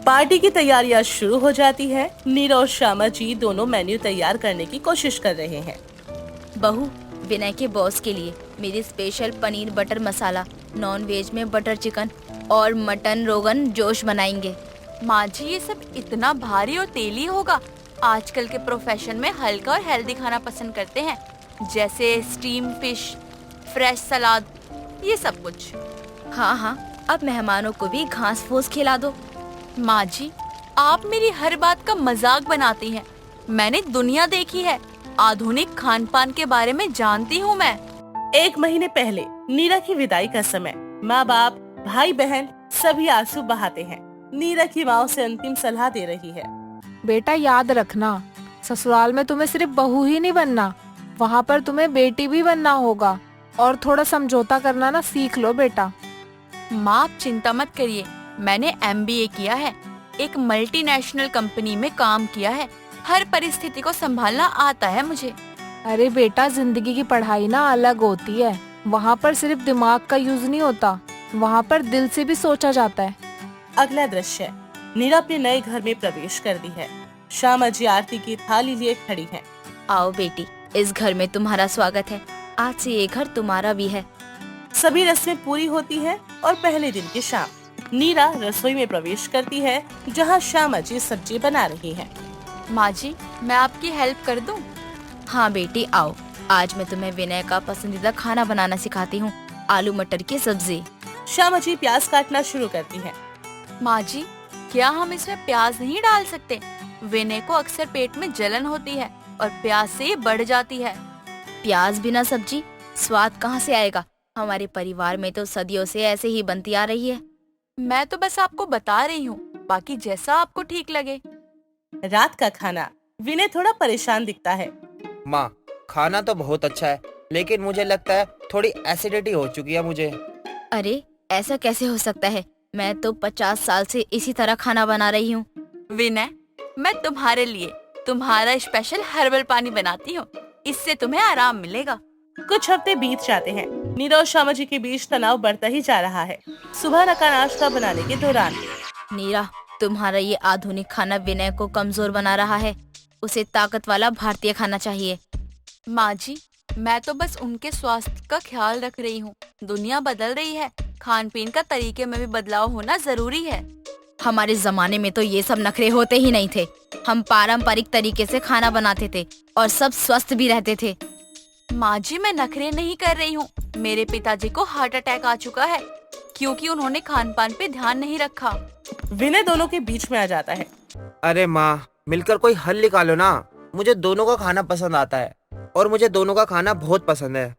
Party की तैयारियां शुरू हो जाती है। नीरा और श्यामा जी दोनों मेन्यू तैयार करने की कोशिश कर रहे हैं। बहू, विनय के बॉस के लिए मेरी स्पेशल पनीर बटर मसाला, नॉन वेज में बटर चिकन और मटन रोगन जोश बनाएंगे। माँ जी, ये सब इतना भारी और तेली होगा। आजकल के प्रोफेशन में हल्का और हेल्दी खाना पसंद करते हैं, जैसे स्टीम फिश, फ्रेश सलाद, ये सब कुछ। हाँ हाँ, अब मेहमानों को भी घास फूस खिला दो। माँ जी, आप मेरी हर बात का मजाक बनाती हैं। मैंने दुनिया देखी है, आधुनिक खान पान के बारे में जानती हूँ मैं। 1 महीने पहले नीरा की विदाई का समय। माँ बाप, भाई बहन सभी आंसू बहाते हैं। नीरा की माँ उसे अंतिम सलाह दे रही है। बेटा याद रखना, ससुराल में तुम्हें सिर्फ बहू ही नहीं बनना, वहाँ पर तुम्हें बेटी भी बनना होगा। और थोड़ा समझौता करना ना सीख लो बेटा। माँ, आप चिंता मत करिए, मैंने MBA किया है, एक मल्टीनेशनल कंपनी में काम किया है, हर परिस्थिति को संभालना आता है मुझे। अरे बेटा, जिंदगी की पढ़ाई ना अलग होती है। वहाँ पर सिर्फ दिमाग का यूज नहीं होता, वहाँ पर दिल से भी सोचा जाता है। अगला दृश्य, नीरा अपने नए घर में प्रवेश कर दी है। श्यामा जी आरती की थाली लिए खड़ी हैं। आओ बेटी, इस घर में तुम्हारा स्वागत है। आज से ये घर तुम्हारा भी है। सभी रस्में पूरी होती है और पहले दिन की शाम नीरा रसोई में प्रवेश करती है, जहाँ श्यामा जी सब्जी बना रही हैं। माँ जी, मैं आपकी हेल्प कर दूं? हाँ बेटी, आओ। आज मैं तुम्हें विनय का पसंदीदा खाना बनाना सिखाती हूँ, आलू मटर की सब्जी। श्यामा जी प्याज काटना शुरू करती हैं। माँ जी, क्या हम इसमें प्याज नहीं डाल सकते? विनय को अक्सर पेट में जलन होती है और प्याज से ये बढ़ जाती है। प्याज बिना सब्जी स्वाद कहाँ से आएगा? हमारे परिवार में तो सदियों से ऐसे ही बनती आ रही है। मैं तो बस आपको बता रही हूँ, बाकी जैसा आपको ठीक लगे। रात का खाना। विनय थोड़ा परेशान दिखता है। माँ, खाना तो बहुत अच्छा है, लेकिन मुझे लगता है थोड़ी एसिडिटी हो चुकी है मुझे। अरे ऐसा कैसे हो सकता है? मैं तो 50 साल से इसी तरह खाना बना रही हूँ। विनय, मैं तुम्हारे लिए तुम्हारा स्पेशल हर्बल पानी बनाती हूँ, इससे तुम्हें आराम मिलेगा। कुछ हफ्ते बीत जाते हैं। नीरा और श्यामा जी के बीच तनाव बढ़ता ही जा रहा है। सुबह का नाश्ता बनाने के दौरान नीरा, तुम्हारा ये आधुनिक खाना विनय को कमजोर बना रहा है। उसे ताकत वाला भारतीय खाना चाहिए। माँ जी, मैं तो बस उनके स्वास्थ्य का ख्याल रख रही हूँ। दुनिया बदल रही है, खान पीन का तरीके में भी बदलाव होना जरूरी है। हमारे जमाने में तो ये सब नखरे होते ही नहीं थे। हम पारंपरिक तरीके से खाना बनाते थे और सब स्वस्थ भी रहते थे। माँ जी, मैं नखरे नहीं कर रही हूँ। मेरे पिताजी को हार्ट अटैक आ चुका है क्योंकि उन्होंने खान पान पे ध्यान नहीं रखा। विनय दोनों के बीच में आ जाता है। अरे माँ, मिलकर कोई हल निकालो ना। मुझे दोनों का खाना पसंद आता है और मुझे दोनों का खाना बहुत पसंद है।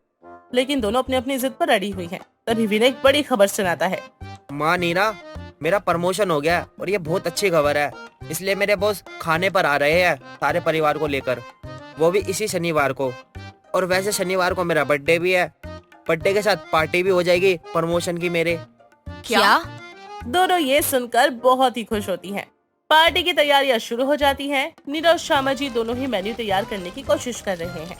लेकिन दोनों अपनी अपनी जिद पर अड़ी हुई हैं। तभी विनय एक बड़ी खबर सुनाता है। माँ नीरा, मेरा प्रमोशन हो गया और ये बहुत अच्छी खबर है। इसलिए मेरे बॉस खाने पर आ रहे हैं सारे परिवार को लेकर, वो भी इसी शनिवार को। और वैसे शनिवार को मेरा बर्थडे भी है। बर्थडे के साथ पार्टी भी हो जाएगी प्रमोशन की मेरे। क्या? दोनों ये सुनकर बहुत ही खुश होती हैं। पार्टी की तैयारियां शुरू हो जाती हैं। नीरा और श्यामा जी दोनों ही मेन्यू तैयार करने की कोशिश कर रहे हैं।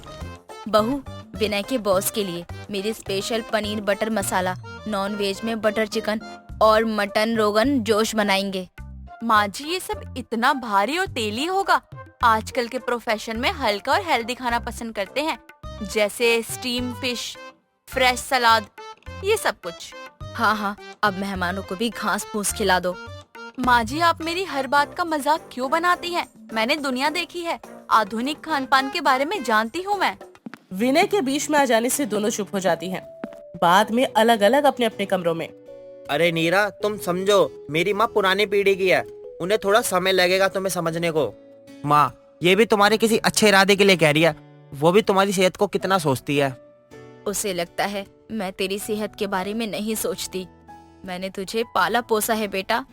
बहू, विनय के बॉस के लिए मेरी स्पेशल पनीर बटर मसाला, नॉन वेज में बटर चिकन और मटन रोगन जोश बनाएंगे। माँ जी, ये सब इतना भारी और तेली होगा। आजकल के प्रोफेशन में हल्का और हेल्दी खाना पसंद करते हैं, जैसे स्टीम फिश, फ्रेश सलाद, ये सब कुछ। हाँ हाँ, अब मेहमानों को भी घास फूस खिला दो। माँ जी, आप मेरी हर बात का मजाक क्यों बनाती हैं? मैंने दुनिया देखी है, आधुनिक खान पान के बारे में जानती हूँ मैं। विनय के बीच में आ जाने से दोनों चुप हो जाती हैं। बाद में अलग अलग अपने अपने कमरों में। अरे नीरा, तुम समझो, मेरी माँ पुरानी पीढ़ी की है, उन्हें थोड़ा समय लगेगा तुम्हें समझने को। माँ, ये भी तुम्हारे किसी अच्छे इरादे के लिए कह रही है। वो भी तुम्हारी सेहत को कितना सोचती है। उसे लगता है मैं तेरी सेहत के बारे में नहीं सोचती। मैंने तुझे पाला पोसा है बेटा।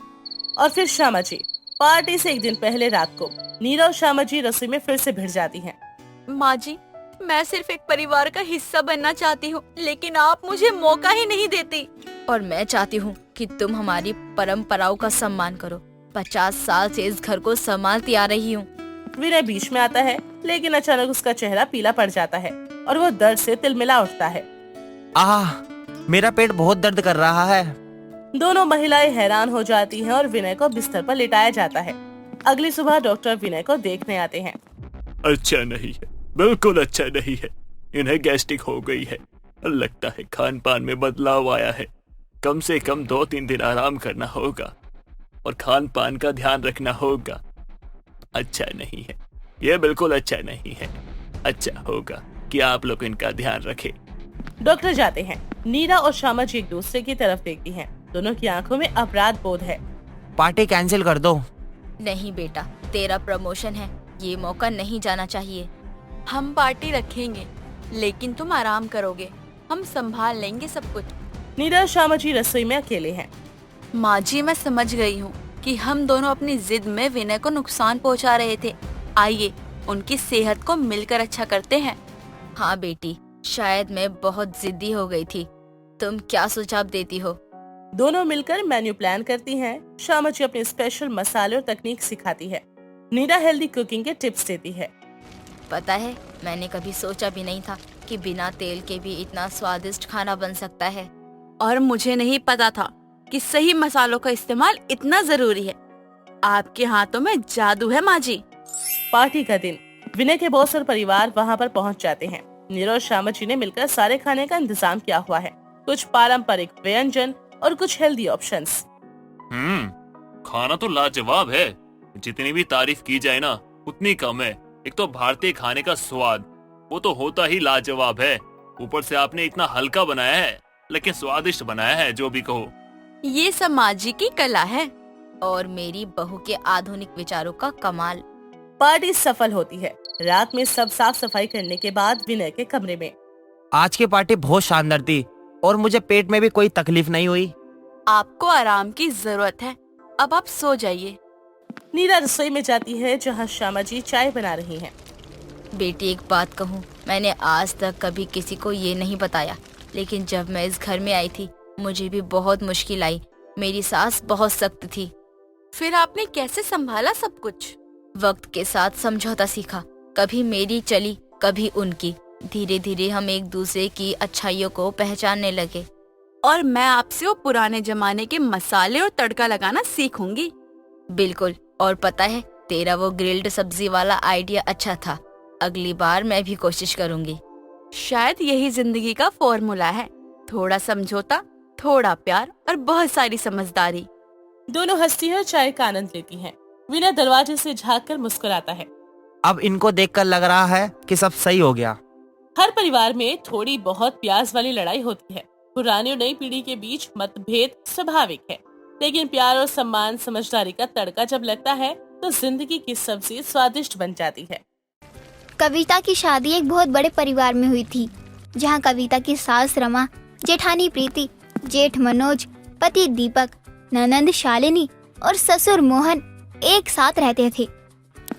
और फिर श्यामा जी। पार्टी से 1 दिन पहले रात को नीरा और श्यामा जी रसोई में फिर से भिड़ जाती हैं। माँ जी, मैं सिर्फ एक परिवार का हिस्सा बनना चाहती हूँ, लेकिन आप मुझे मौका ही नहीं देती। और मैं चाहती हूँ कि तुम हमारी परंपराओं का सम्मान करो। 50 साल से इस घर को संभालती आ रही हूँ। विनय बीच में आता है, लेकिन अचानक उसका चेहरा पीला पड़ जाता है और वो दर्द से तिलमिला उठता है। आह, मेरा पेट बहुत दर्द कर रहा है। दोनों महिलाएं हैरान हो जाती हैं और विनय को बिस्तर पर लिटाया जाता है। अगली सुबह डॉक्टर विनय को देखने आते हैं। अच्छा नहीं है, बिल्कुल अच्छा नहीं है। इन्हें गैस्ट्रिक हो गई है। लगता है खान पान में बदलाव आया है। कम से कम 2-3 दिन आराम करना होगा और खान पान का ध्यान रखना होगा। अच्छा नहीं है, यह बिल्कुल अच्छा नहीं है। अच्छा होगा कि आप लोग इनका ध्यान रखें। डॉक्टर जाते हैं। नीरा और श्यामा जी एक दूसरे की तरफ देखती हैं। दोनों की आंखों में अपराध बोध है। पार्टी कैंसिल कर दो। नहीं बेटा, तेरा प्रमोशन है, ये मौका नहीं जाना चाहिए। हम पार्टी रखेंगे, लेकिन तुम आराम करोगे। हम संभाल लेंगे सब कुछ। नीरा और श्यामा जी रसोई में अकेले हैं। माँ जी, मैं समझ गई हूँ कि हम दोनों अपनी जिद में विनय को नुकसान पहुँचा रहे थे। आइए उनकी सेहत को मिलकर अच्छा करते हैं। हाँ बेटी, शायद मैं बहुत जिद्दी हो गई थी। तुम क्या सुझाव देती हो? दोनों मिलकर मेन्यू प्लान करती हैं। श्यामा जी अपने स्पेशल मसाले और तकनीक सिखाती है। नीरा हेल्दी कुकिंग के टिप्स देती है। पता है, मैंने कभी सोचा भी नहीं था कि बिना तेल के भी इतना स्वादिष्ट खाना बन सकता है। और मुझे नहीं पता था कि सही मसालों का इस्तेमाल इतना जरूरी है। आपके हाथों में जादू है माँ जी। पार्टी का दिन। विनय के बॉस और परिवार वहाँ पर पहुँच जाते हैं। नीरा और श्यामा जी ने मिलकर सारे खाने का इंतजाम किया हुआ है। कुछ पारंपरिक व्यंजन और कुछ हेल्दी ऑप्शंस। खाना तो लाजवाब है। जितनी भी तारीफ की जाए ना उतनी कम है। एक तो भारतीय खाने का स्वाद, वो तो होता ही लाजवाब है। ऊपर से आपने इतना हल्का बनाया है, लेकिन स्वादिष्ट बनाया है। जो भी कहो, ये सब माँ जी की कला है। और मेरी बहू के आधुनिक विचारों का कमाल। पार्टी सफल होती है। रात में सब साफ सफाई करने के बाद विनय के कमरे में। आज की पार्टी बहुत शानदार थी और मुझे पेट में भी कोई तकलीफ नहीं हुई। आपको आराम की जरूरत है, अब आप सो जाइए। नीरा रसोई में जाती है जहाँ श्यामा जी चाय बना रही हैं। बेटी, एक बात कहूँ, मैंने आज तक कभी किसी को ये नहीं बताया, लेकिन जब मैं इस घर में आई थी मुझे भी बहुत मुश्किल आई। मेरी सास बहुत सख्त थी। फिर आपने कैसे संभाला सब कुछ? वक्त के साथ समझौता सीखा, कभी मेरी चली कभी उनकी। धीरे धीरे हम एक दूसरे की अच्छाइयों को पहचानने लगे। और मैं आपसे वो पुराने जमाने के मसाले और तड़का लगाना सीखूंगी। बिल्कुल। और पता है, तेरा वो ग्रिल्ड सब्जी वाला आइडिया अच्छा था। अगली बार मैं भी कोशिश करूंगी। शायद यही जिंदगी का फॉर्मूला है, थोड़ा समझौता, थोड़ा प्यार और बहुत सारी समझदारी। दोनों हंसती है और चाय का आनंद लेती हैं। विनय दरवाजे से झांक कर मुस्कुराता है। अब इनको देखकर लग रहा है कि सब सही हो गया। हर परिवार में थोड़ी बहुत प्याज वाली लड़ाई होती है। पुरानी और नई पीढ़ी के बीच मतभेद स्वाभाविक है, लेकिन प्यार और सम्मान, समझदारी का तड़का जब लगता है तो जिंदगी की सब्जी स्वादिष्ट बन जाती है। कविता की शादी एक बहुत बड़े परिवार में हुई थी, जहां कविता की सास रमा, जेठानी प्रीति, जेठ मनोज, पति दीपक, ननंद शालिनी और ससुर मोहन एक साथ रहते थे।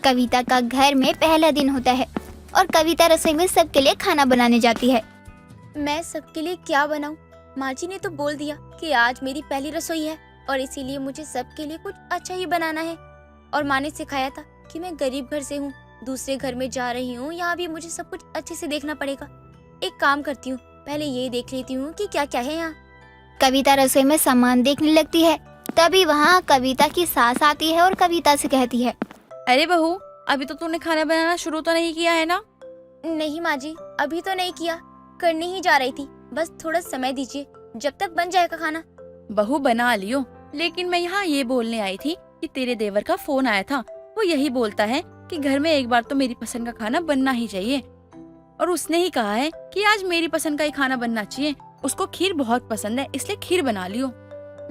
कविता का घर में पहला दिन होता है और कविता रसोई में सबके लिए खाना बनाने जाती है। मैं सबके लिए क्या बनाऊं? माँ जी ने तो बोल दिया कि आज मेरी पहली रसोई है और इसीलिए मुझे सबके लिए कुछ अच्छा ही बनाना है। और माँ ने सिखाया था कि मैं गरीब घर से हूँ, दूसरे घर में जा रही हूँ, यहाँ भी मुझे सब कुछ अच्छे से देखना पड़ेगा। एक काम करती हूँ, पहले ये देख लेती हूँ कि क्या क्या है यहाँ। कविता रसोई में सामान देखने लगती है। तभी वहाँ कविता की सास आती है और कविता से कहती है, अरे बहू, अभी तो तूने खाना बनाना शुरू तो नहीं किया है ना? नहीं माँ जी, अभी तो नहीं किया, करने ही जा रही थी। बस थोड़ा समय दीजिए, जब तक बन जाएगा खाना। बहू बना लियो, लेकिन मैं यहाँ ये बोलने आई थी कि तेरे देवर का फोन आया था। वो यही बोलता है कि घर में एक बार तो मेरी पसंद का खाना बनना ही चाहिए। और उसने ही कहा है कि आज मेरी पसंद का ही खाना बनना चाहिए। उसको खीर बहुत पसंद है, इसलिए खीर बना लियो।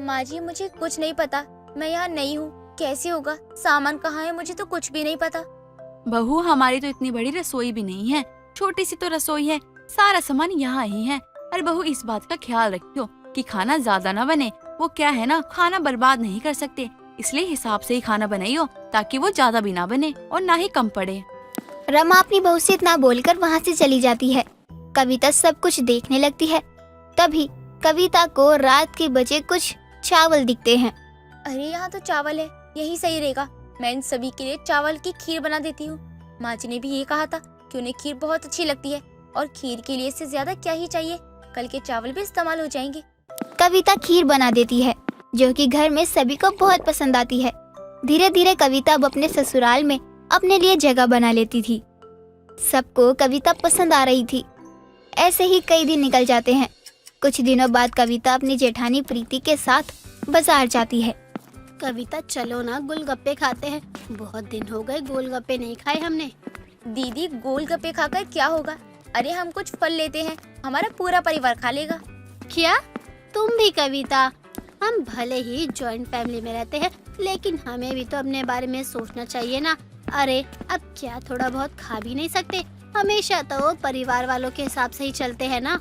माँ जी, मुझे कुछ नहीं पता, मैं यहाँ नई हूँ, कैसे होगा, सामान कहाँ है, मुझे तो कुछ भी नहीं पता। बहू, हमारी तो इतनी बड़ी रसोई भी नहीं है, छोटी सी तो रसोई है, सारा सामान यहाँ ही है। अरे बहू, इस बात का ख्याल रखियो कि खाना ज्यादा ना बने। वो क्या है ना, खाना बर्बाद नहीं कर सकते, इसलिए हिसाब से ही खाना बनाइयो, ताकि वो ज्यादा भी ना बने और ना ही कम पड़े। रमा अपनी बहू से इतना बोलकर वहाँ से चली जाती है। कविता सब कुछ देखने लगती है। तभी कविता को रात के बचे कुछ चावल दिखते हैं। अरे यहाँ तो चावल है, यही सही रहेगा। मैं इन सभी के लिए चावल की खीर बना देती हूँ। माँ जी ने भी ये कहा था कि उन्हें खीर बहुत अच्छी लगती है, और खीर के लिए इससे ज्यादा क्या ही चाहिए, कल के चावल भी इस्तेमाल हो जाएंगे। कविता खीर बना देती है जो कि घर में सभी को बहुत पसंद आती है। धीरे धीरे कविता अब अपने ससुराल में अपने लिए जगह बना लेती थी। सबको कविता पसंद आ रही थी। ऐसे ही कई दिन निकल जाते हैं। कुछ दिनों बाद कविता अपनी जेठानी प्रीति के साथ बाजार जाती है। कविता चलो ना गोलगप्पे खाते हैं, बहुत दिन हो गए गोलगप्पे नहीं खाए हमने। दीदी गोलगप्पे खाकर क्या होगा? अरे हम कुछ फल लेते हैं, हमारा पूरा परिवार खा लेगा। क्या तुम भी कविता? हम भले ही जॉइंट फैमिली में रहते हैं, लेकिन हमें भी तो अपने बारे में सोचना चाहिए ना। अरे अब क्या थोड़ा बहुत खा भी नहीं सकते? हमेशा तो परिवार वालों के हिसाब से ही चलते हैं ना।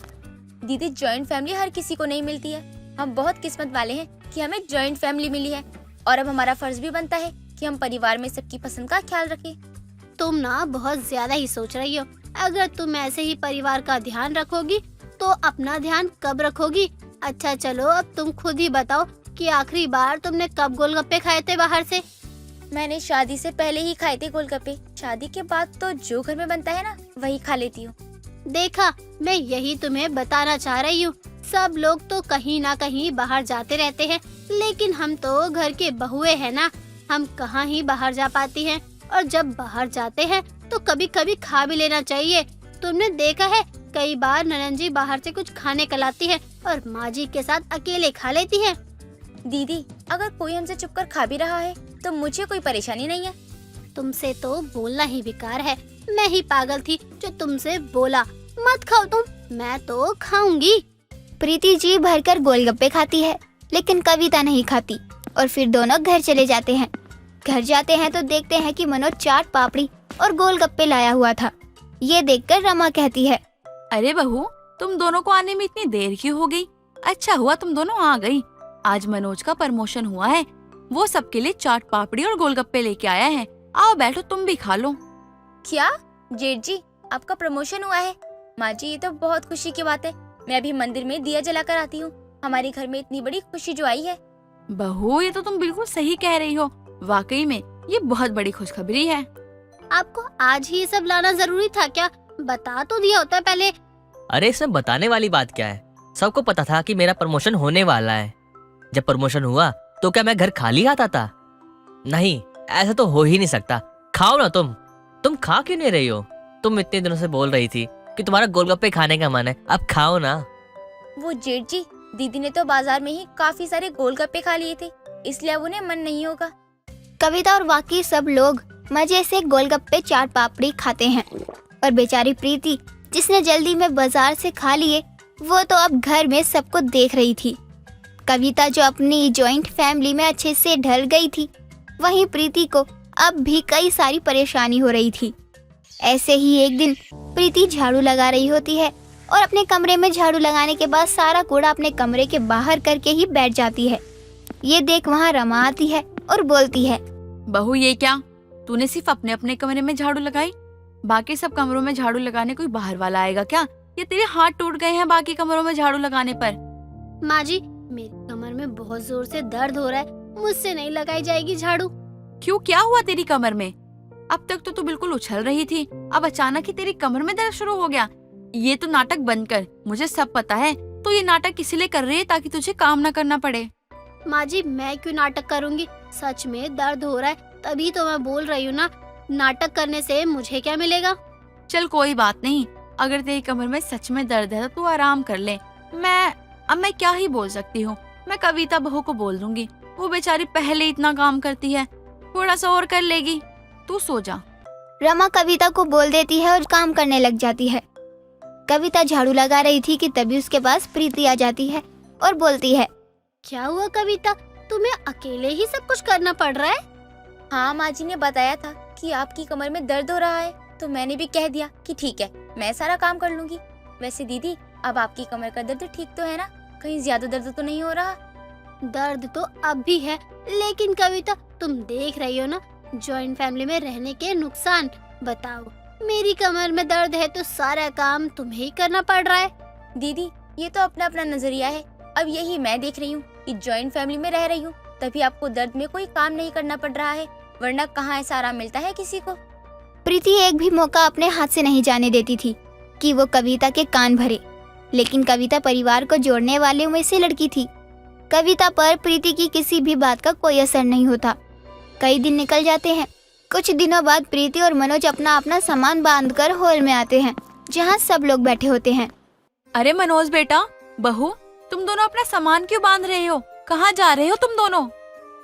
दीदी जॉइंट फैमिली हर किसी को नहीं मिलती है। हम बहुत किस्मत वाले हैं कि हमें जॉइंट फैमिली मिली है, और अब हमारा फर्ज भी बनता है कि हम परिवार में सबकी पसंद का ख्याल रखें। तुम ना बहुत ज्यादा ही सोच रही हो। अगर तुम ऐसे ही परिवार का ध्यान रखोगी तो अपना ध्यान कब रखोगी? अच्छा चलो अब तुम खुद ही बताओ कि आखिरी बार तुमने कब गोलगप्पे खाए थे बाहर से? मैंने शादी से पहले ही खाए थे गोलगप्पे। शादी के बाद तो जो घर में बनता है ना वही खा लेती हूँ। देखा, मैं यही तुम्हें बताना चाह रही हूँ। सब लोग तो कहीं ना कहीं बाहर जाते रहते हैं, लेकिन हम तो घर के बहुए हैं ना। हम कहाँ ही बाहर जा पाती हैं, और जब बाहर जाते हैं तो कभी कभी खा भी लेना चाहिए। तुमने देखा है कई बार ननंद जी बाहर से कुछ खाने को लाती है और माँ जी के साथ अकेले खा लेती है। दीदी अगर कोई हमसे चुप कर खा भी रहा है तो मुझे कोई परेशानी नहीं है। तुमसे तो बोलना ही बेकार है। मैं ही पागल थी जो तुमसे बोला मत खाओ तुम, मैं तो खाऊंगी। प्रीति जी भरकर गोलगप्पे खाती है, लेकिन कविता नहीं खाती और फिर दोनों घर चले जाते हैं। घर जाते हैं तो देखते हैं कि मनोज चाट पापड़ी और गोलगप्पे लाया हुआ था। ये देखकर रमा कहती है, अरे बहू, तुम दोनों को आने में इतनी देर क्यों हो गई? अच्छा हुआ तुम दोनों आ गई। आज मनोज का प्रमोशन हुआ है, वो सबके लिए चाट पापड़ी और गोलगप्पे लेके आया है। आओ बैठो, तुम भी खा लो। क्या जेठ जी, आपका प्रमोशन हुआ है? माँ जी ये तो बहुत खुशी की बात है। मैं अभी मंदिर में दिया जलाकर आती हूँ। हमारे घर में इतनी बड़ी खुशी जो आई है। बहू ये तो तुम बिल्कुल सही कह रही हो। वाकई में ये बहुत बड़ी खुशखबरी है। आपको आज ही ये सब लाना जरूरी था क्या? बता तो दिया होता पहले। अरे इसमें बताने वाली बात क्या है? सबको पता था कि मेरा प्रमोशन होने वाला है। जब प्रमोशन हुआ तो क्या मैं घर खाली आता था? नहीं, ऐसा तो हो ही नहीं सकता। खाओ ना तुम खा क्यों नहीं रही हो? तुम इतने दिनों से बोल रही थी कि तुम्हारा गोलगप्पे खाने का मन है, अब खाओ ना। वो जेठ जी, दीदी ने तो बाजार में ही काफी सारे गोलगप्पे खा लिए थे, इसलिए अब उन्हें मन नहीं होगा। कविता और बाकी सब लोग मजे से गोलगप्पे चाट पापड़ी खाते हैं, और बेचारी प्रीति जिसने जल्दी में बाजार से खा लिए, वो तो अब घर में सबको देख रही थी। कविता जो अपनी जॉइंट फैमिली में अच्छे से ढल गई थी, वहीं प्रीति को अब भी कई सारी परेशानी हो रही थी। ऐसे ही एक दिन प्रीति झाड़ू लगा रही होती है और अपने कमरे में झाड़ू लगाने के बाद सारा कूड़ा अपने कमरे के बाहर करके ही बैठ जाती है। ये देख वहाँ रमा आती है और बोलती है, बहू ये क्या, तूने सिर्फ अपने अपने कमरे में झाड़ू लगाई? बाकी सब कमरों में झाड़ू लगाने कोई बाहर वाला आएगा क्या? ये तेरे हाथ टूट गए हैं बाकी कमरों में झाड़ू लगाने पर। माँ जी, मेरी कमर में बहुत जोर से दर्द हो रहा है, मुझसे नहीं लगाई जाएगी झाड़ू। क्यों, क्या हुआ तेरी कमर में? अब तक तो तू बिल्कुल उछल रही थी, अब अचानक ही तेरी कमर में दर्द शुरू हो गया। ये तो नाटक बंद कर, मुझे सब पता है। तो ये नाटक इसीलिए कर रही है ताकि तुझे काम ना करना पड़े। माँ जी, मैं क्यों नाटक करूँगी? सच में दर्द हो रहा है, तभी तो मैं बोल रही हूँ ना। नाटक करने से मुझे क्या मिलेगा? चल कोई बात नहीं, अगर तेरी कमर में सच में दर्द है तो तू आराम कर ले। मैं क्या ही बोल सकती हूँ। मैं कविता बहू को बोल दूंगी, वो बेचारी पहले इतना काम करती है, थोड़ा सा और कर लेगी। तू सो जा। रमा कविता को बोल देती है और काम करने लग जाती है। कविता झाड़ू लगा रही थी कि तभी उसके पास प्रीति आ जाती है और बोलती है, क्या हुआ कविता, तुम्हें अकेले ही सब कुछ करना पड़ रहा है? हाँ, माँ जी ने बताया था कि आपकी कमर में दर्द हो रहा है, तो मैंने भी कह दिया कि ठीक है, मैं सारा काम कर लूंगी। वैसे दीदी, अब आपकी कमर का दर्द ठीक तो है ना? कहीं ज्यादा दर्द तो नहीं हो रहा? दर्द तो अब भी है, लेकिन कविता तुम देख रही हो ना जॉइंट फैमिली में रहने के नुकसान। बताओ, मेरी कमर में दर्द है तो सारा काम तुम्हें ही करना पड़ रहा है। दीदी, ये तो अपना अपना नजरिया है। अब यही मैं देख रही हूँ कि जॉइंट फैमिली में रह रही हूँ, तभी आपको दर्द में कोई काम नहीं करना पड़ रहा है, वरना कहाँ ऐसा आराम मिलता है किसी को। प्रीति एक भी मौका अपने हाथ से नहीं जाने देती थी कि वो कविता के कान भरे, लेकिन कविता परिवार को जोड़ने वाले में से लड़की थी। कविता पर प्रीति की किसी भी बात का कोई असर नहीं होता। कई दिन निकल जाते हैं। कुछ दिनों बाद प्रीति और मनोज अपना अपना सामान बांधकर हॉल में आते हैं, जहाँ सब लोग बैठे होते हैं। अरे मनोज बेटा, बहू, तुम दोनों अपना सामान क्यों बांध रहे हो? कहाँ जा रहे हो तुम दोनों?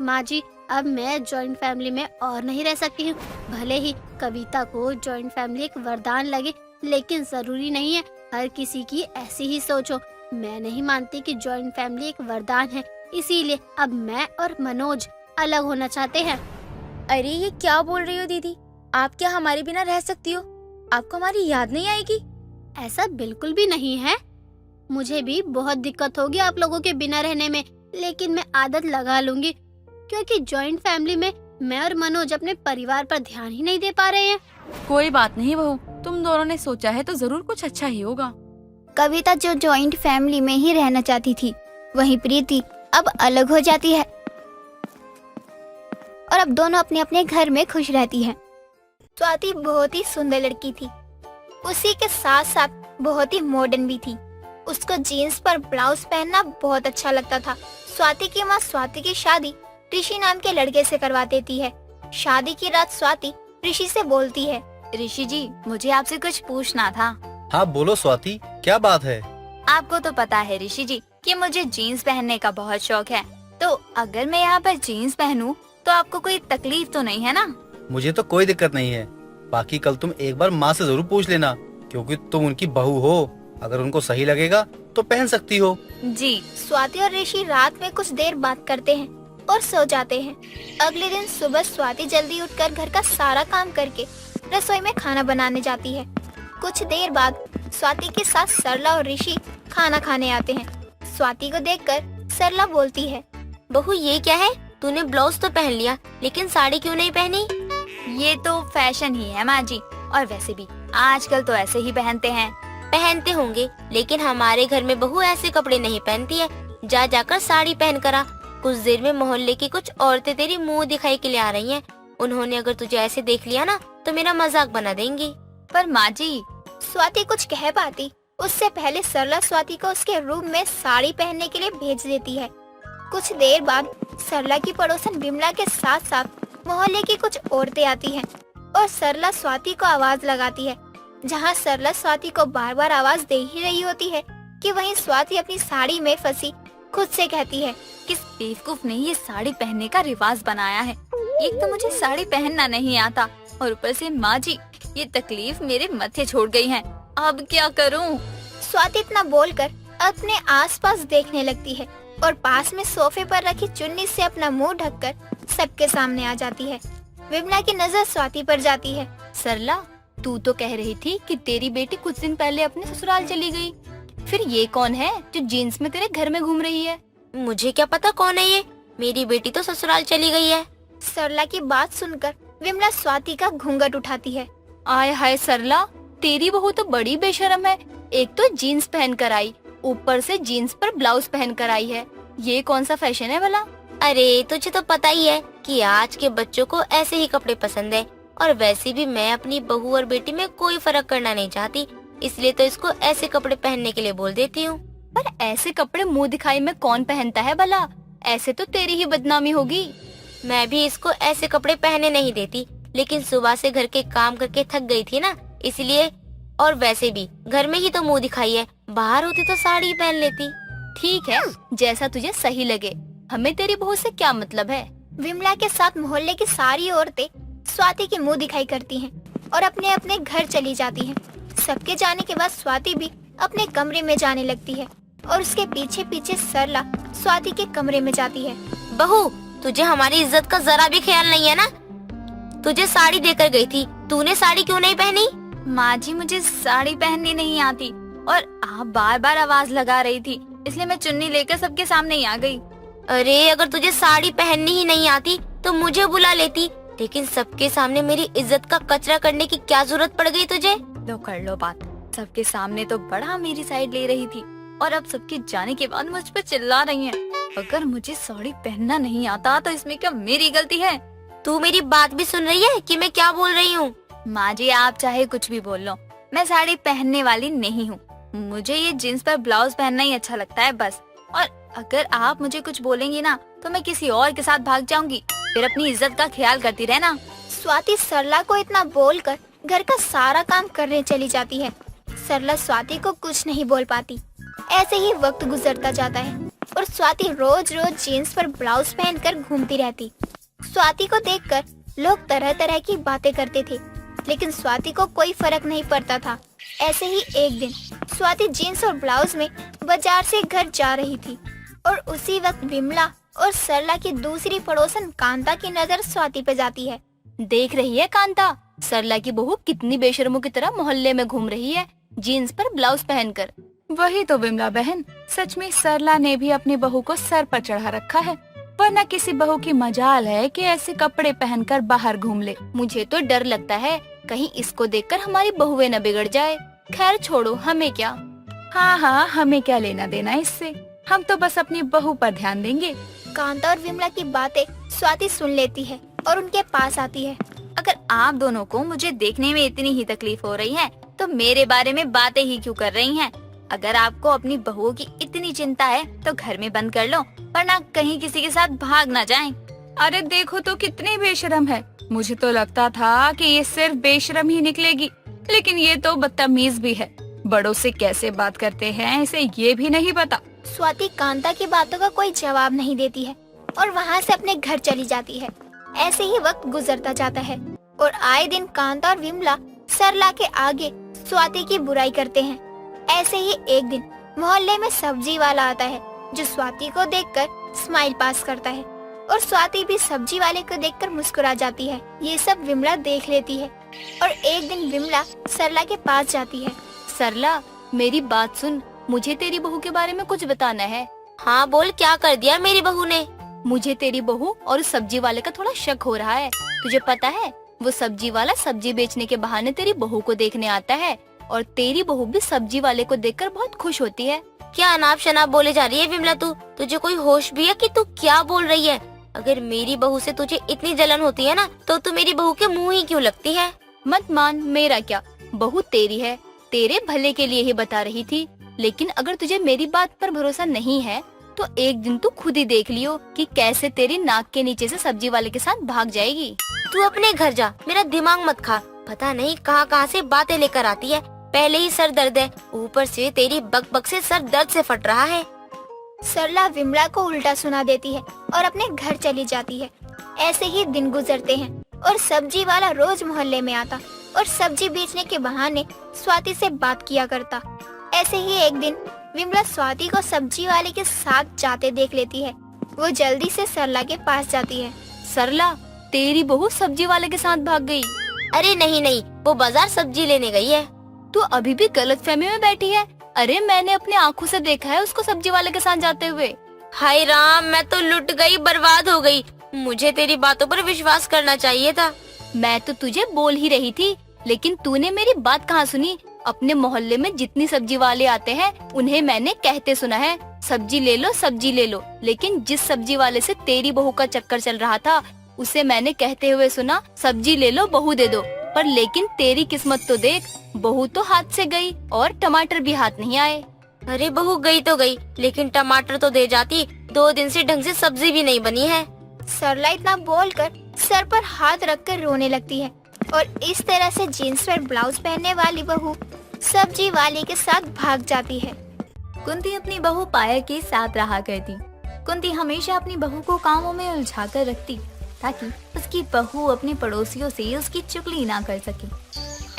माँ जी, अब मैं जॉइंट फैमिली में और नहीं रह सकती हूँ। भले ही कविता को जॉइंट फैमिली एक वरदान लगे, लेकिन जरूरी नहीं है हर किसी की ऐसी ही सोच हो। मैं नहीं मानती कि जॉइंट फैमिली एक वरदान है, इसीलिए अब मैं और मनोज अलग होना चाहते हैं। अरे ये क्या बोल रही हो दीदी? आप क्या हमारे बिना रह सकती हो? आपको हमारी याद नहीं आएगी? ऐसा बिल्कुल भी नहीं है। मुझे भी बहुत दिक्कत होगी आप लोगों के बिना रहने में, लेकिन मैं आदत लगा लूंगी, क्योंकि जॉइंट फैमिली में मैं और मनोज अपने परिवार पर ध्यान ही नहीं दे पा रहे हैं। कोई बात नहीं बहू, तुम दोनों ने सोचा है तो जरूर कुछ अच्छा ही होगा। कविता जो जॉइंट फैमिली में ही रहना चाहती थी, वहीं प्रीति अब अलग हो जाती है और अब दोनों अपने अपने घर में खुश रहती हैं। स्वाति बहुत ही सुंदर लड़की थी, उसी के साथ साथ बहुत ही मॉडर्न भी थी। उसको जीन्स पर ब्लाउज पहनना बहुत अच्छा लगता था। स्वाति की माँ स्वाति की शादी ऋषि नाम के लड़के से करवा देती है। शादी की रात स्वाति ऋषि से बोलती है, ऋषि जी, मुझे आपसे कुछ पूछना था। हाँ बोलो स्वाति, क्या बात है? आपको तो पता है ऋषि जी कि मुझे जीन्स पहनने का बहुत शौक है, तो अगर मैं यहाँ पर जीन्स पहनूं तो आपको कोई तकलीफ तो नहीं है ना? मुझे तो कोई दिक्कत नहीं है। बाकी कल तुम एक बार माँ से जरूर पूछ लेना, क्योंकि तुम उनकी बहू हो। अगर उनको सही लगेगा तो पहन सकती हो। जी। स्वाति और ऋषि रात में कुछ देर बात करते हैं और सो जाते हैं। अगले दिन सुबह स्वाति जल्दी उठकर घर का सारा काम करके रसोई में खाना बनाने जाती है। कुछ देर बाद स्वाति के साथ सरला और ऋषि खाना खाने आते हैं। स्वाति को देखकर सरला बोलती है, बहू ये क्या है? तूने ब्लाउज तो पहन लिया, लेकिन साड़ी क्यों नहीं पहनी? ये तो फैशन ही है माँ जी, और वैसे भी आजकल तो ऐसे ही पहनते हैं। पहनते होंगे, लेकिन हमारे घर में बहू ऐसे कपड़े नहीं पहनती है। जा जाकर साड़ी पहन कर आ। कुछ देर में मोहल्ले की कुछ औरतें तेरी मुंह दिखाई के लिए आ रही हैं। उन्होंने अगर तुझे ऐसे देख लिया ना तो मेरा मजाक बना देंगी। पर माँ जी, स्वाति कुछ कह पाती उससे पहले सरला स्वाति को उसके रूम में साड़ी पहनने के लिए भेज देती है। कुछ देर बाद सरला की पड़ोसन विमला के साथ साथ मोहल्ले की कुछ औरतें आती हैं और सरला स्वाति को आवाज लगाती है। जहां सरला स्वाति को बार बार आवाज दे ही रही होती है कि वहीं स्वाति अपनी साड़ी में फंसी खुद से कहती है, किस बेवकूफ ने ये साड़ी पहनने का रिवाज बनाया है। एक तो मुझे साड़ी पहनना नहीं आता, और ऊपर से माँ जी ये तकलीफ मेरे माथे छोड़ गई है। अब क्या करूँ? स्वाति इतना बोलकर अपने आसपास देखने लगती है और पास में सोफे पर रखी चुन्नी से अपना मुंह ढककर सबके सामने आ जाती है। विमला की नजर स्वाति पर जाती है। सरला, तू तो कह रही थी कि तेरी बेटी कुछ दिन पहले अपने ससुराल चली गई, फिर ये कौन है जो जीन्स में तेरे घर में घूम रही है? मुझे क्या पता कौन है ये? मेरी बेटी तो ससुराल चली गई है। सरला की बात सुनकर विमला स्वाति का घूंघट उठाती है। आय हाय सरला, तेरी बहू तो बड़ी बेशर्म है। एक तो जीन्स पहन कर आई, ऊपर से जीन्स पर ब्लाउज पहन कर आई है। ये कौन सा फैशन है भला? अरे तुझे तो पता ही है कि आज के बच्चों को ऐसे ही कपड़े पसंद है, और वैसे भी मैं अपनी बहू और बेटी में कोई फर्क करना नहीं चाहती, इसलिए तो इसको ऐसे कपड़े पहनने के लिए बोल देती हूँ। पर ऐसे कपड़े मुंह दिखाई में कौन पहनता है भला? ऐसे तो तेरी ही बदनामी होगी। मैं भी इसको ऐसे कपड़े पहनने नहीं देती, लेकिन सुबह से घर के काम करके थक गई थी ना, इसलिए। और वैसे भी घर में ही तो मुंह दिखाई है, बाहर होती तो साड़ी पहन लेती। ठीक है, जैसा तुझे सही लगे, हमें तेरी बहू से क्या मतलब है। विमला के साथ मोहल्ले की सारी औरतें स्वाति की मुंह दिखाई करती हैं और अपने अपने घर चली जाती हैं। सबके जाने के बाद स्वाति भी अपने कमरे में जाने लगती है और उसके पीछे पीछे सरला स्वाति के कमरे में जाती है। बहू, तुझे हमारी इज्जत का जरा भी ख्याल नहीं है ना? तुझे साड़ी देकर गई थी, तूने साड़ी क्यों नहीं पहनी? माँ जी, मुझे साड़ी पहननी नहीं आती, और आप बार बार आवाज लगा रही थी, इसलिए मैं चुन्नी लेकर सबके सामने ही आ गई। अरे अगर तुझे साड़ी पहननी ही नहीं आती तो मुझे बुला लेती, लेकिन सबके सामने मेरी इज्जत का कचरा करने की क्या जरूरत पड़ गई तुझे? लो कर लो बात। सबके सामने तो बड़ा मेरी साइड ले रही थी, और अब सबके जाने के बाद मुझ पर चिल्ला रही हैं। अगर मुझे साड़ी पहनना नहीं आता तो इसमें क्या मेरी गलती है? तू मेरी बात भी सुन रही है कि मैं क्या बोल रही हूँ? माँ जी, आप चाहे कुछ भी बोल लो, मैं साड़ी पहनने वाली नहीं हूँ। मुझे ये जीन्स पर ब्लाउज पहनना ही अच्छा लगता है बस। और अगर आप मुझे कुछ बोलेंगी ना तो मैं किसी और के साथ भाग जाऊंगी। फिर अपनी इज्जत का ख्याल करती रहना। स्वाति सरला को इतना बोलकर घर का सारा काम करने चली जाती है। सरला स्वाति को कुछ नहीं बोल पाती। ऐसे ही वक्त गुजरता जाता है और स्वाति रोज रोज जीन्स पर ब्लाउज पहनकर घूमती रहती। स्वाति को देखकर लोग तरह तरह की बातें करते थे, लेकिन स्वाति को कोई फर्क नहीं पड़ता था। ऐसे ही एक दिन स्वाति जीन्स और ब्लाउज में बाजार से घर जा रही थी और उसी वक्त विमला और सरला की दूसरी पड़ोसन कांता की नजर स्वाति पे जाती है। देख रही है कांता, सरला की बहू कितनी बेशर्मों की तरह मोहल्ले में घूम रही है जीन्स पर ब्लाउज पहनकर। वही तो विमला बहन, सच में सरला ने भी अपनी बहू को सर पर चढ़ा रखा है, वरना किसी बहू की मजाल है कि ऐसे कपड़े पहनकर बाहर घूम ले। मुझे तो डर लगता है कहीं इसको देखकर हमारी बहुएं न बिगड़ जाए। खैर छोड़ो, हमें क्या। हाँ, हमें क्या लेना देना इससे, हम तो बस अपनी बहू पर ध्यान देंगे। कांता और विमला की बातें स्वाति सुन लेती है और उनके पास आती है। अगर आप दोनों को मुझे देखने में इतनी ही तकलीफ हो रही है तो मेरे बारे में बातें ही क्यों कर रही हैं? अगर आपको अपनी बहुओं की इतनी चिंता है तो घर में बंद कर लो, वरना कहीं किसी के साथ भाग ना जाएं। अरे देखो तो कितनी बेशरम है। मुझे तो लगता था कि ये सिर्फ बेशरम ही निकलेगी, लेकिन ये तो बदतमीज भी है। बड़ों से कैसे बात करते हैं इसे ये भी नहीं पता। स्वाति कांता की बातों का कोई जवाब नहीं देती है और वहाँ से अपने घर चली जाती है। ऐसे ही वक्त गुजरता जाता है और आए दिन कांता और विमला सरला के आगे स्वाति की बुराई करते हैं। ऐसे ही एक दिन मोहल्ले में सब्जी वाला आता है जो स्वाति को देखकर स्माइल पास करता है और स्वाति भी सब्जी वाले को देखकर मुस्कुरा जाती है। ये सब विमला देख लेती है और एक दिन विमला सरला के पास जाती है। सरला, मेरी बात सुन, मुझे तेरी बहू के बारे में कुछ बताना है। हाँ बोल, क्या कर दिया मेरी बहू ने? मुझे तेरी बहू और उस सब्जी वाले का थोड़ा शक हो रहा है। तुझे पता है वो सब्जी वाला सब्जी बेचने के बहाने तेरी बहू को देखने आता है और तेरी बहू भी सब्जी वाले को देखकर बहुत खुश होती है। क्या अनाप शनाप बोले जा रही है विमला तू? तुझे कोई होश भी है कि तू क्या बोल रही है? अगर मेरी बहू से तुझे इतनी जलन होती है ना तो तू मेरी बहू के मुँह ही क्यों लगती है? मत मान, मेरा क्या, बहू तेरी है, तेरे भले के लिए ही बता रही थी। लेकिन अगर तुझे मेरी बात पर भरोसा नहीं है तो एक दिन तू खुद ही देख लियो कि कैसे तेरी नाक के नीचे से सब्जी वाले के साथ भाग जाएगी। तू अपने घर जा, मेरा दिमाग मत खा। पता नहीं कहाँ से बातें लेकर आती है। पहले ही सर दर्द है, ऊपर से तेरी बक से सर दर्द से फट रहा है। सरला विमला को उल्टा सुना देती है और अपने घर चली जाती है। ऐसे ही दिन गुजरते हैं और सब्जी वाला रोज मोहल्ले में आता और सब्जी बेचने के बहाने स्वाति से बात किया करता। ऐसे ही एक दिन विमला स्वाति को सब्जी वाले के साथ जाते देख लेती है। वो जल्दी से सरला के पास जाती है। सरला, तेरी बहू सब्जी वाले के साथ भाग गई। अरे नहीं, वो बाजार सब्जी लेने गई है। तू अभी भी गलतफहमी में बैठी है। अरे मैंने अपनी आँखों से देखा है उसको सब्जी वाले के साथ जाते हुए। हाय राम, मैं तो लुट गई, बर्बाद हो गई। मुझे तेरी बातों पर विश्वास करना चाहिए था। मैं तो तुझे बोल ही रही थी, लेकिन तूने मेरी बात कहाँ सुनी। अपने मोहल्ले में जितनी सब्जी वाले आते हैं उन्हें मैंने कहते सुना है सब्जी ले लो, लेकिन जिस सब्जी वाले से तेरी बहू का चक्कर चल रहा था उसे मैंने कहते हुए सुना सब्जी ले लो, बहू दे दो। पर लेकिन तेरी किस्मत तो देख, बहू तो हाथ से गई और टमाटर भी हाथ नहीं आए। अरे बहू गई तो गई, लेकिन टमाटर तो दे जाती। 2 दिन से ढंग से सब्जी भी नहीं बनी है। सरला इतना बोलकर सर पर हाथ रखकर रोने लगती है और इस तरह से जीन्स पर ब्लाउज पहनने वाली बहू सब्जी वाले के साथ भाग जाती है। कुंती अपनी बहू पायल के साथ रहा करती। कुंती हमेशा अपनी बहू को कामों में उलझा कर रखती ताकि उसकी बहू अपने पड़ोसियों से उसकी चुगली ना कर सके।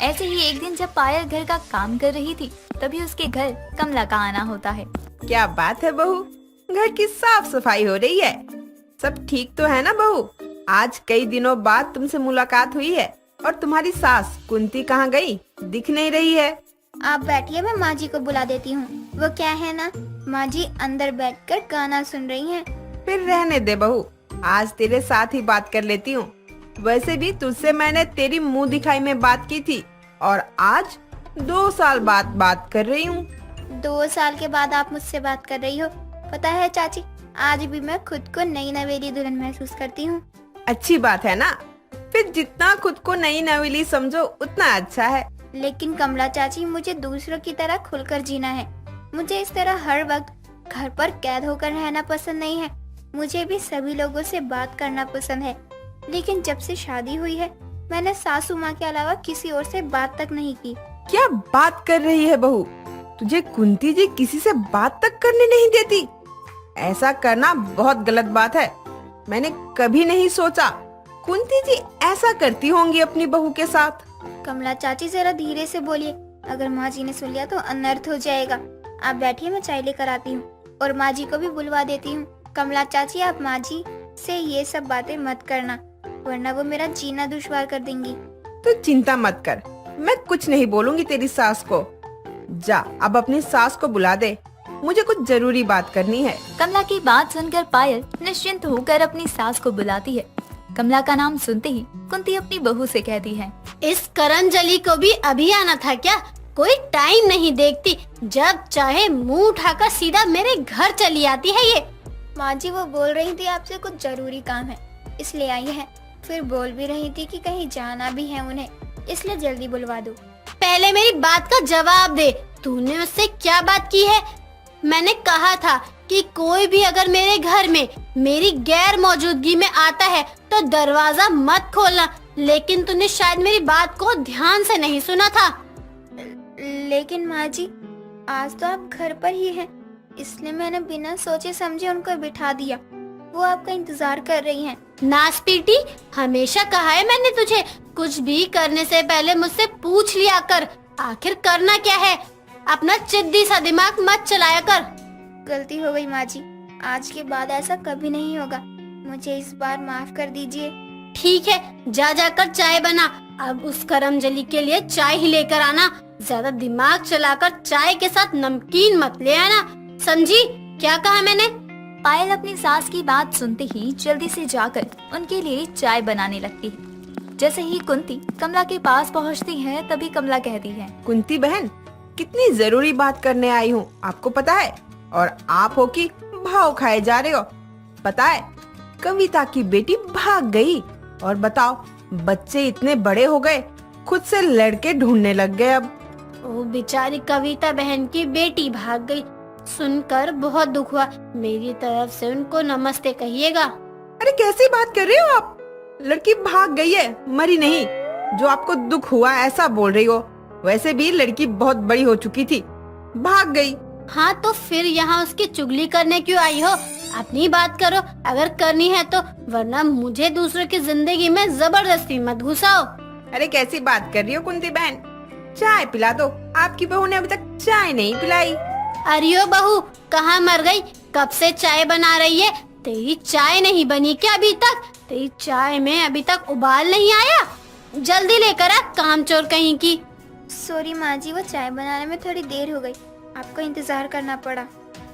ऐसे ही एक दिन जब पायल घर का काम कर रही थी तभी उसके घर कमला का आना होता है। क्या बात है बहू, घर की साफ सफाई हो रही है। सब ठीक तो है ना बहू? आज कई दिनों बाद तुमसे मुलाकात हुई है। और तुम्हारी सास कुंती कहाँ गई? दिख नहीं रही है। आप बैठिए, मैं माँ जी को बुला देती हूँ। वो क्या है ना, माँ जी अंदर बैठकर गाना सुन रही हैं। फिर रहने दे बहू, आज तेरे साथ ही बात कर लेती हूँ। वैसे भी तुझसे मैंने तेरी मुंह दिखाई में बात की थी और आज 2 साल बाद बात कर रही हूँ। 2 साल के बाद आप मुझसे बात कर रही हो? पता है चाची, आज भी मैं खुद को नई नवेली दुल्हन महसूस करती हूँ। अच्छी बात है ना, फिर जितना खुद को नई नवेली समझो उतना अच्छा है। लेकिन कमला चाची, मुझे दूसरों की तरह खुलकर जीना है। मुझे इस तरह हर वक्त घर पर कैद होकर रहना पसंद नहीं है। मुझे भी सभी लोगों से बात करना पसंद है, लेकिन जब से शादी हुई है मैंने सासू माँ के अलावा किसी और से बात तक नहीं की। क्या बात कर रही है बहू? तुझे कुंती जी किसी से बात तक करने नहीं देती? ऐसा करना बहुत गलत बात है। मैंने कभी नहीं सोचा कुंती जी ऐसा करती होंगी अपनी बहू के साथ। कमला चाची जरा धीरे से बोलिए, अगर माँ जी ने सुन लिया तो अनर्थ हो जाएगा। आप बैठिए, मैं चाय लेकर आती हूँ और माँ जी को भी बुलवा देती हूँ। कमला चाची, आप माँ जी से ये सब बातें मत करना, वरना वो मेरा जीना दुश्वार कर देंगी। तू चिंता मत कर, मैं कुछ नहीं बोलूंगी तेरी सास को। जा अब अपनी सास को बुला दे, मुझे कुछ जरूरी बात करनी है। कमला की बात सुनकर पायल निश्चिंत होकर अपनी सास को बुलाती है। कमला का नाम सुनते ही कुंती अपनी बहू से कहती है, इस करंजली को भी अभी आना था क्या? कोई टाइम नहीं देखती, जब चाहे मुंह उठाकर सीधा मेरे घर चली आती है ये। माँ जी वो बोल रही थी आपसे कुछ जरूरी काम है, इसलिए आई है। फिर बोल भी रही थी कि कहीं जाना भी है उन्हें, इसलिए जल्दी बुलवा दो। पहले मेरी बात का जवाब दे, तूने उससे क्या बात की है? मैंने कहा था कि कोई भी अगर मेरे घर में मेरी गैर मौजूदगी में आता है तो दरवाजा मत खोलना, लेकिन तूने शायद मेरी बात को ध्यान से नहीं सुना था। लेकिन माँ जी आज तो आप घर पर ही हैं, इसलिए मैंने बिना सोचे समझे उनको बिठा दिया। वो आपका इंतजार कर रही हैं। नासपीटी, हमेशा कहा है मैंने तुझे, कुछ भी करने से पहले मुझसे पूछ लिया कर, आखिर करना क्या है। अपना चिद्दी सा दिमाग मत चलाया कर। गलती हो गई माँ जी, आज के बाद ऐसा कभी नहीं होगा, मुझे इस बार माफ कर दीजिए। ठीक है, जा जाकर चाय बना। अब उस करमजली के लिए चाय ही लेकर आना, ज्यादा दिमाग चलाकर चाय के साथ नमकीन मत ले आना, समझी? क्या कहा मैंने? पायल अपनी सास की बात सुनते ही जल्दी से जाकर उनके लिए चाय बनाने लगती है। जैसे ही कुंती कमला के पास पहुंचती है, तभी कमला कहती है, कुंती बहन, कितनी जरूरी बात करने आई हूँ, आपको पता है? और आप हो कि भाव खाए जा रहे हो। पता है कविता की बेटी भाग गई, और बताओ बच्चे इतने बड़े हो गए, खुद से लड़के ढूंढने लग गए। अब ओ बेचारी कविता बहन की बेटी भाग गई, सुनकर बहुत दुख हुआ। मेरी तरफ से उनको नमस्ते कहिएगा। अरे कैसी बात कर रहे हो आप? लड़की भाग गई है, मरी नहीं। जो आपको दुख हुआ ऐसा बोल रही हो, वैसे भी लड़की बहुत बड़ी हो चुकी थी, भाग गई। हाँ तो फिर यहाँ उसकी चुगली करने क्यों आई हो? अपनी बात करो अगर करनी है तो, वरना मुझे दूसरों की जिंदगी में जबरदस्ती मत घुसाओ। अरे कैसी बात कर रही हो कुंती बहन? चाय पिला दो, आपकी बहू ने अभी तक चाय नहीं पिलाई। अरे बहू, कहाँ मर गई? कब से चाय बना रही है? तेरी चाय नहीं बनी क्या अभी तक? तेरी चाय में अभी तक उबाल नहीं आया? जल्दी लेकर आ, कामचोर कहीं की। सॉरी माँ जी, वो चाय बनाने में थोड़ी देर हो गई, आपको इंतजार करना पड़ा।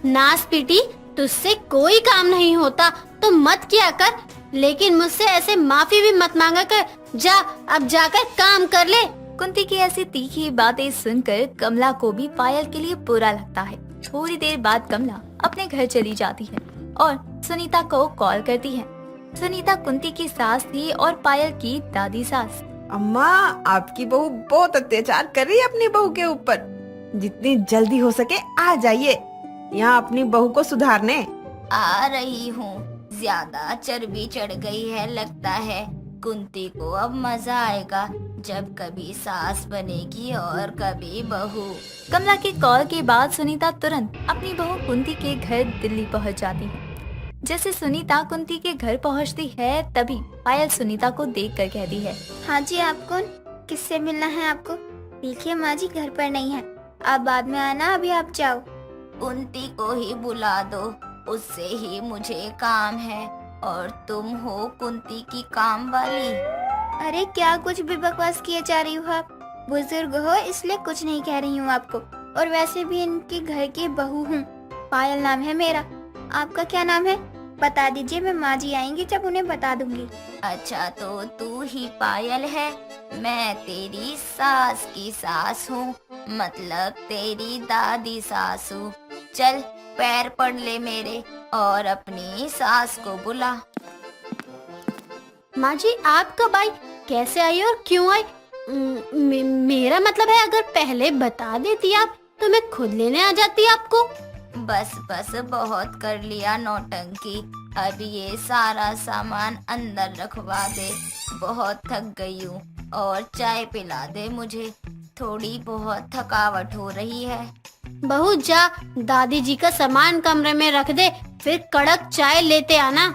नासपीटी, तुझसे कोई काम नहीं होता तो मत किया कर, लेकिन मुझसे ऐसे माफी भी मत मांगा कर। जा अब जाकर काम कर ले। कुंती की ऐसी तीखी बातें सुनकर कमला को भी पायल के लिए बुरा लगता है। थोड़ी देर बाद कमला अपने घर चली जाती है और सुनीता को कॉल करती है। सुनीता कुंती की सास थी और पायल की दादी सास। अम्मा, आपकी बहू बहुत अत्याचार कर रही है अपनी बहू के ऊपर। जितनी जल्दी हो सके आ जाइए यहाँ अपनी बहू को सुधारने। आ रही हूँ, ज्यादा चर्बी चढ़ गई है लगता है। कुंती को अब मजा आएगा जब कभी सास बनेगी और कभी बहू। कमला की कॉल के बाद सुनीता तुरंत अपनी बहू कुंती के घर दिल्ली पहुंच जाती है। जैसे सुनीता कुंती के घर पहुंचती है, तभी पायल सुनीता को देखकर कहती है, हाँ जी, आप कौन? किससे मिलना है आपको? देखिए माँ जी घर पर नहीं है, आप बाद में आना, अभी आप जाओ। कुंती को ही बुला दो, उससे ही मुझे काम है। और तुम हो कुंती की काम वाली। अरे क्या कुछ भी बकवास किए जा रही हो आप? बुजुर्ग हो इसलिए कुछ नहीं कह रही हूँ आपको, और वैसे भी इनके घर की बहू हूँ। पायल नाम है मेरा। आपका क्या नाम है बता दीजिए, मैं माँ जी आएंगी जब उन्हें बता दूंगी। अच्छा तो तू ही पायल है। मैं तेरी सास की सास हूँ, मतलब तेरी दादी सासू। चल पैर पड़ ले मेरे और अपनी सास को बुला। माँ जी आप कब आई, कैसे आई और क्यों आई? मेरा मतलब है अगर पहले बता देती आप तो मैं खुद लेने आ जाती आपको। बस बस बहुत कर लिया नौटंकी। अब ये सारा सामान अंदर रखवा दे, बहुत थक गई हूँ। और चाय पिला दे मुझे, थोड़ी बहुत थकावट हो रही है। बहू जा, दादी जी का सामान कमरे में रख दे, फिर कड़क चाय लेते आना।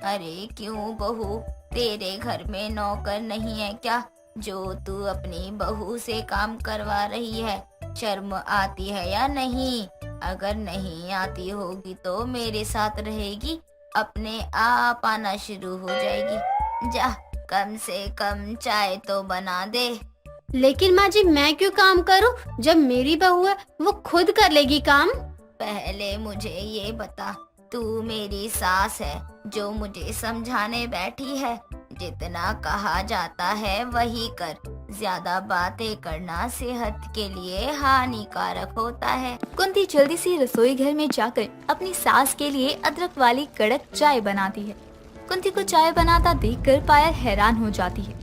अरे क्यों बहू, तेरे घर में नौकर नहीं है क्या जो तू अपनी बहू से काम करवा रही है? शर्म आती है या नहीं? अगर नहीं आती होगी तो मेरे साथ रहेगी, अपने आप आना शुरू हो जाएगी। जा, कम से कम चाय तो बना दे। लेकिन माँ जी मैं क्यों काम करूँ, जब मेरी बहू है वो खुद कर लेगी काम। पहले मुझे ये बता, तू मेरी सास है जो मुझे समझाने बैठी है? जितना कहा जाता है वही कर, ज्यादा बातें करना सेहत के लिए हानिकारक होता है। कुंती जल्दी से रसोई घर में जाकर अपनी सास के लिए अदरक वाली कड़क चाय बनाती है। कुंती को चाय बनाता देखकर पायल हैरान हो जाती है।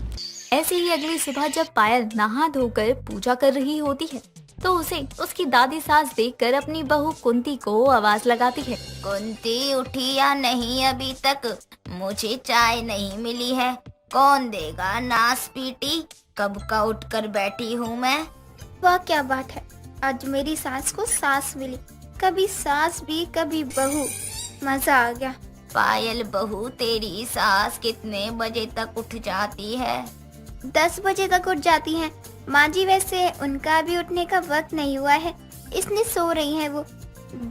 ऐसे ही अगली सुबह जब पायल नहा धोकर पूजा कर रही होती है तो उसे उसकी दादी सास देखकर अपनी बहू कुंती को आवाज लगाती है। कुंती उठी या नहीं अभी तक? मुझे चाय नहीं मिली है, कौन देगा नास पीटी? कब का उठकर बैठी हूँ मैं। वाह क्या बात है, आज मेरी सास को सास मिली, कभी सास भी कभी बहू, मजा आ गया। पायल बहू, तेरी सास कितने बजे तक उठ जाती है? 10 बजे तक उठ जाती हैं। माँ जी वैसे उनका भी उठने का वक्त नहीं हुआ है, इसलिए सो रही हैं वो।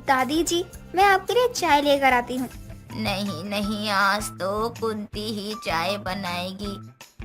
दादी जी मैं आपके लिए चाय लेकर आती हूँ। नहीं नहीं, आज तो कुंती ही चाय बनाएगी।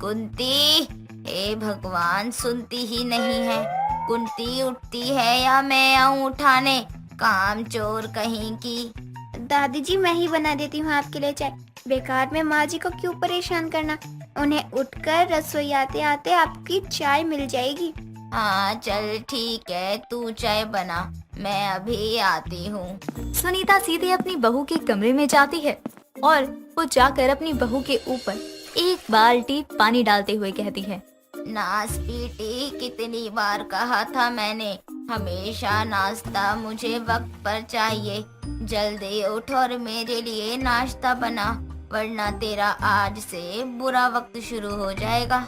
कुंती, हे भगवान, सुनती ही नहीं है। कुंती उठती है या मैं आऊँ उठाने? काम चोर कहीं की। दादी जी मैं ही बना देती हूँ आपके लिए चाय, बेकार में माँ जी को क्यों परेशान करना, उन्हें उठकर रसोई आते आते आपकी चाय मिल जाएगी। हाँ चल ठीक है, तू चाय बना, मैं अभी आती हूँ। सुनीता सीधे अपनी बहू के कमरे में जाती है और वो जाकर अपनी बहू के ऊपर एक बाल्टी पानी डालते हुए कहती है, नास पीटी, कितनी बार कहा था मैंने, हमेशा नाश्ता मुझे वक्त पर चाहिए। जल्दी उठ और मेरे लिए नाश्ता बना, वरना तेरा आज से बुरा वक्त शुरू हो जाएगा।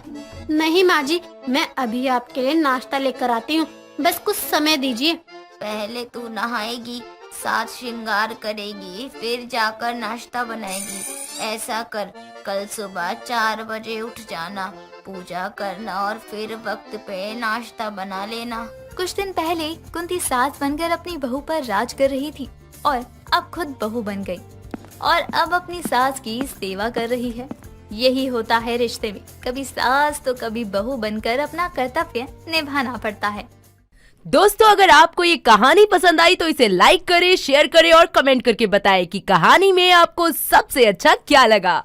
नहीं माँ जी, मैं अभी आपके लिए नाश्ता लेकर आती हूँ, बस कुछ समय दीजिए। पहले तू नहाएगी, साथ श्रृंगार करेगी, फिर जाकर नाश्ता बनाएगी। ऐसा कर, कल सुबह 4 बजे उठ जाना, पूजा करना और फिर वक्त पे नाश्ता बना लेना। कुछ दिन पहले कुंती सास बनकर अपनी बहू पर राज कर रही थी और अब खुद बहू बन गई और अब अपनी सास की सेवा कर रही है। यही होता है रिश्ते में, कभी सास तो कभी बहू बनकर अपना कर्तव्य निभाना पड़ता है। दोस्तों, अगर आपको ये कहानी पसंद आई तो इसे लाइक करें, शेयर करें और कमेंट करके बताएं कि कहानी में आपको सबसे अच्छा क्या लगा।